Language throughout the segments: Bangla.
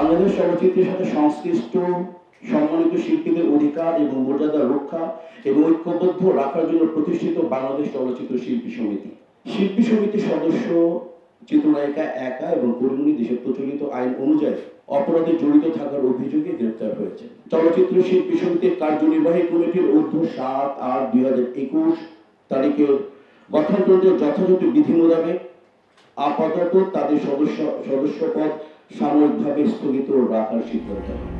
বাংলাদেশ চলচ্চিত্রের সাথে সংশ্লিষ্ট সম্মানিত শিল্পীদের অধিকার এবং মর্যাদা রক্ষা এবং ঐক্যবদ্ধ রাখার জন্য প্রতিষ্ঠিত বাংলাদেশ চলচ্চিত্র শিল্পী সমিতি। শিল্পী সমিতির সদস্য চিত্রনায়িকা একা এবং কর্মী দেশের প্রচলিত আইন অনুযায়ী অপরাধে জড়িত থাকার অভিযোগে গ্রেপ্তার হয়েছে। চলচ্চিত্র শিল্পী সমিতির কার্যনির্বাহী কমিটির অধ্যক্ষ ৭-৮-২০২১ তারিখের গঠনতন্ত্রের যথাযথ বিধি মোতাবেক আপাতত তাদের সদস্যপদ সাময়িকভাবে স্থগিত রাখার সিদ্ধান্ত হয়।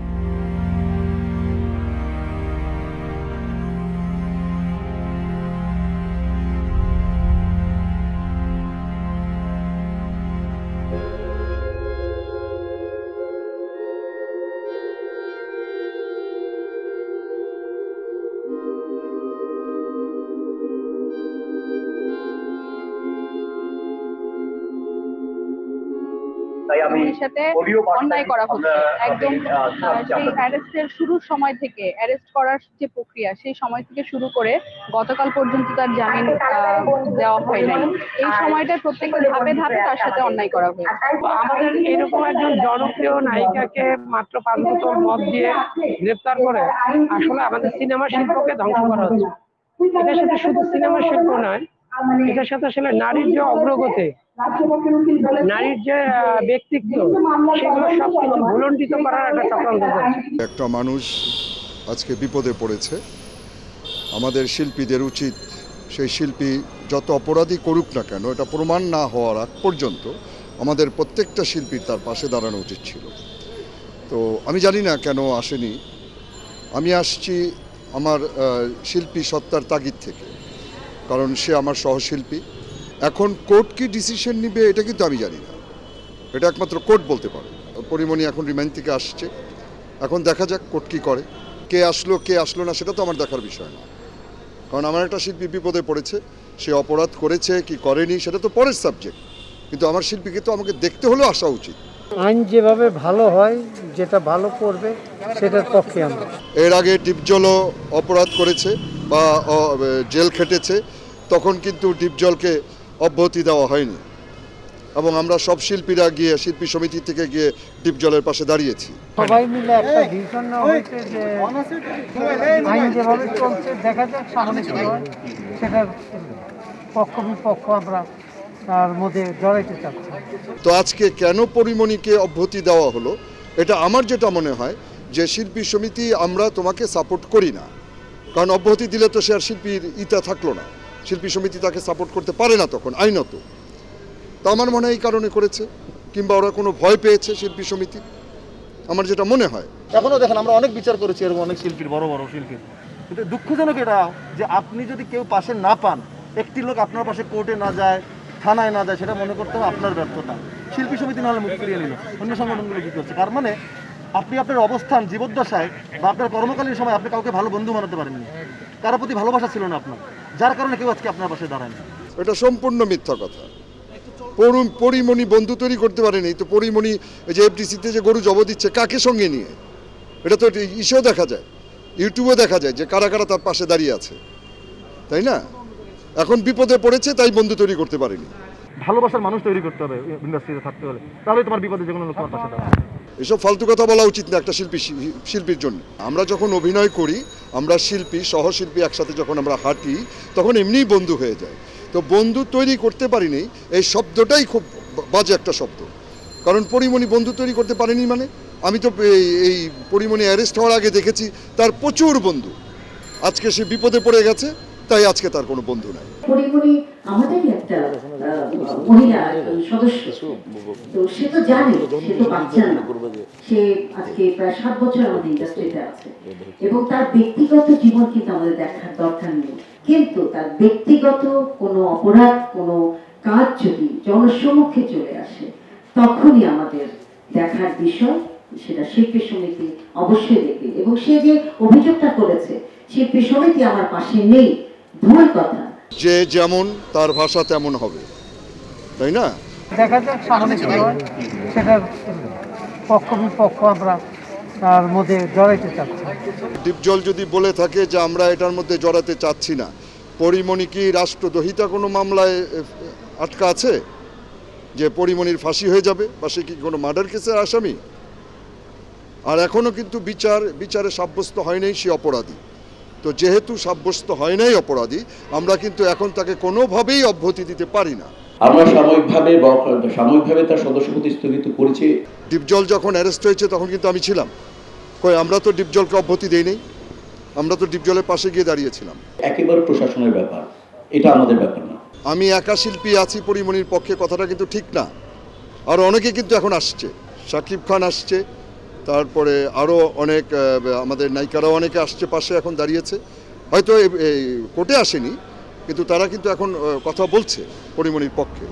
সাথে অন্যায় করা হচ্ছে একদম সেই অ্যারেস্টের শুরুর সময় থেকে, অ্যারেস্ট করার যে প্রক্রিয়া সেই সময় থেকে শুরু করে গতকাল পর্যন্ত তার জামিন দেওয়া হয় নাই। এই সময়টা প্রত্যেকটা ধাপে ধাপে তার সাথে অন্যায় করা হয়েছে। আমাদের এরকম একজন জনপ্রিয় নায়িকাকে মাত্র 5 বোতল মদ দিয়ে গ্রেপ্তার করে আসলে আমাদের সিনেমা শিল্পকে ধ্বংস করা হচ্ছে। এটার সাথে শুধু সিনেমা শিল্প নয়, এটার সাথে আসলে নারীর যে অগ্রগতি, নারীর যে ব্যক্তিত্ব, সেগুলো সবকিছু ভুলণ্ঠিত করার একটা চক্রান্ত চলছে। একটা মানুষ আজকে বিপদে পড়েছে, আমাদের শিল্পীদের উচিত সেই শিল্পী যত অপরাধী করুক না কেন, এটা প্রমাণ না হওয়ার আগ পর্যন্ত আমাদের প্রত্যেকটা শিল্পীর তার পাশে দাঁড়ানো উচিত ছিল। তো আমি জানি না কেন আসেনি। আমি আসছি আমার শিল্পী সত্তার তাগিদ থেকে, কারণ সে আমার সহশিল্পী। এখন কোর্ট কি ডিসিশন নিবে এটা কিন্তু আমি জানি না, এটা একমাত্র কোর্ট বলতে পারে। পরিমণি এখন রিমান্ড থেকে আসছে, এখন দেখা যাক কোর্ট কী করে। কে আসলো না সেটা তো আমার দেখার বিষয় না, কারণ আমার একটা শিল্পী বিপদে পড়েছে, সে অপরাধ করেছে কি করেনি সেটা তো পরের সাবজেক্ট, কিন্তু আমার শিল্পীকে তো আমাকে দেখতে হলেও আসা উচিত। আইন যেভাবে ভালো হয়, যেটা ভালো করবে সেটার পক্ষে আমরা। এর আগে ডিপজলও অপরাধ করেছে বা জেল খেটেছে, তখন কিন্তু ডিপজলকে অব্যাহতি দেওয়া হয়নি, এবং আমরা সব শিল্পীরা গিয়ে শিল্পী সমিতি থেকে গিয়ে ডিপজলের পাশে দাঁড়িয়েছি। সবাই মিলে একটা ডিসিশন নেওয়া হয়েছে যে আইন যেভাবে চলছে দেখা যাক সামনে কি হয়, সেটার পক্ষ বিপক্ষ আমরা তার মধ্যে জড়াইতে চাচ্ছি। তো আজকে কেন পরিমণিকে অব্যাহতি দেওয়া হলো, এটা আমার যেটা মনে হয় যে শিল্পী সমিতি আমরা তোমাকে সাপোর্ট করি না, কারণ অব্যাহতি দিলে তো সে আর শিল্পীর ইতা থাকলো না, শিল্পী সমিতি তাকে সাপোর্ট করতে পারে না তখন আইনত। তা আমার মনে হয় এই কারণে করেছে, কিংবা ওরা কোনো ভয় পেয়েছে শিল্পী সমিতি, আমার যেটা মনে হয়। এখনও দেখেন আমরা অনেক বিচার করেছি এরকম অনেক শিল্পীর, বড় বড় শিল্পীর, কিন্তু দুঃখজনক এটা যে আপনি যদি কেউ পাশে না পান, একটি লোক আপনার পাশে কোর্টে না যায়, থানায় না যায়, সেটা মনে করতে হবে আপনার ব্যর্থতা। শিল্পী সমিতি নাহলে মুখ ফিরিয়ে নিল, অন্য সংগঠনগুলো কী করছে? তার মানে আপনি আপনার অবস্থান জীবদ্দশায় বা আপনার কর্মকালীন সময় আপনি কাউকে ভালো বন্ধু বানাতে পারেননি, কারোর প্রতি ভালোবাসা ছিল না আপনার, যার কারণে কেউ আজকে আপনার পাশে দাঁড়ায় না। এটা সম্পূর্ণ মিথ্যা কথা। পরিমণি বন্ধু তৈরি করতে পারেনি তো। পরিমণি যে এফডিসিতে যে গরু জব দিচ্ছে কাকে সঙ্গে নিয়ে, এটা তো ইসেও দেখা যায়, ইউটিউবে দেখা যায় যে কারা কারা তার পাশে দাঁড়িয়ে আছে, তাই না? এখন বিপদে পড়েছে তাই বন্ধু তৈরি করতে পারেনি। ভালোবাসার মানুষ তৈরি করতে হবে ইন্ডাস্ট্রিতে থাকতে হলে, তাহলে তোমার বিপদে যে কোনো লোক তোমার পাশে দাঁড়াবে। এসব ফালতু কথা বলা উচিত না একটা শিল্পীর জন্য। আমরা যখন অভিনয় করি, আমরা শিল্পী সহশিল্পী একসাথে যখন আমরা হাঁটি, তখন এমনিই বন্ধু হয়ে যায়। তো বন্ধু তৈরি করতে পারিনি এই শব্দটাই খুব বাজে একটা শব্দ, কারণ পরিমণি বন্ধু তৈরি করতে পারেনি মানে। আমি তো এই পরিমণি অ্যারেস্ট হওয়ার আগে দেখেছি তার প্রচুর বন্ধু, আজকে সে বিপদে পড়ে গেছে তাই আজকে তার কোনো বন্ধু নাই। পরিমণি আমাদেরই একটা মহিলা সদস্য, তো সে তো জানে, সে তো বাচ্চা না, সে আজকে প্রায় 7 বছর আমাদের ইন্ডাস্ট্রিতে আছে, এবং তার ব্যক্তিগত জীবন কিন্তু আমাদের দেখার দরকার নেই, কিন্তু তার ব্যক্তিগত কোনো অপরাধ, কোনো কাজ যদি জনসম্মুখে চলে আসে, তখনই আমাদের দেখার বিষয়, সেটা শিল্পী সমিতি অবশ্যই দেখবে। এবং সে যে অভিযোগটা করেছে শিল্পী সমিতি আমার পাশে নেই, ভুল কথা। যে যেমন তার ভাষা তেমন হবে, তাই না? দেখা যাক সামনে কি হয়, সেটার পক্ষ বিপক্ষ আমরা তার মধ্যে জড়াইতে চাচ্ছি। ডিপজল যদি বলে থাকে যে আমরা এটার মধ্যে জড়াতে চাচ্ছি না, পরিমণি কি রাষ্ট্রদ্রোহিতা কোনো মামলায় আটকা আছে যে পরিমণির ফাঁসি হয়ে যাবে, বা সে কি কোনো মার্ডার কেসের আসামি? আর এখনও কিন্তু বিচারে সাব্যস্ত হয় নাই সে অপরাধী। তো যেহেতু সাব্যস্ত হয় নাই অপরাধী, আমরা কিন্তু এখন তাকে কোনোভাবেই অব্যাহতি দিতে পারি না। আমরা সাময়িকভাবে তার সদস্যপদ স্থগিত করেছি। ডিপজল যখন অ্যারেস্ট হয়েছে তখন কিন্তু আমি ছিলাম। কই আমরা তো ডিপজলকে অব্যাহতি দেই নাই, আমরা তো ডিপজলের পাশে গিয়ে দাঁড়িয়েছিলাম। একেবারে প্রশাসনের ব্যাপার, এটা আমাদের ব্যাপার না। আমি একা শিল্পী আছি পরিমণির পক্ষে, কথাটা কিন্তু ঠিক না। আর অনেকে কিন্তু এখন আসছে, শাকিব খান আসছে, তারপরে আরও অনেক আমাদের নায়িকারাও অনেকে আসছে, পাশে এখন দাঁড়িয়েছে। হয়তো কোর্টে আসেনি, কিন্তু তারা কিন্তু এখন কথা বলছে পরিমণির পক্ষে।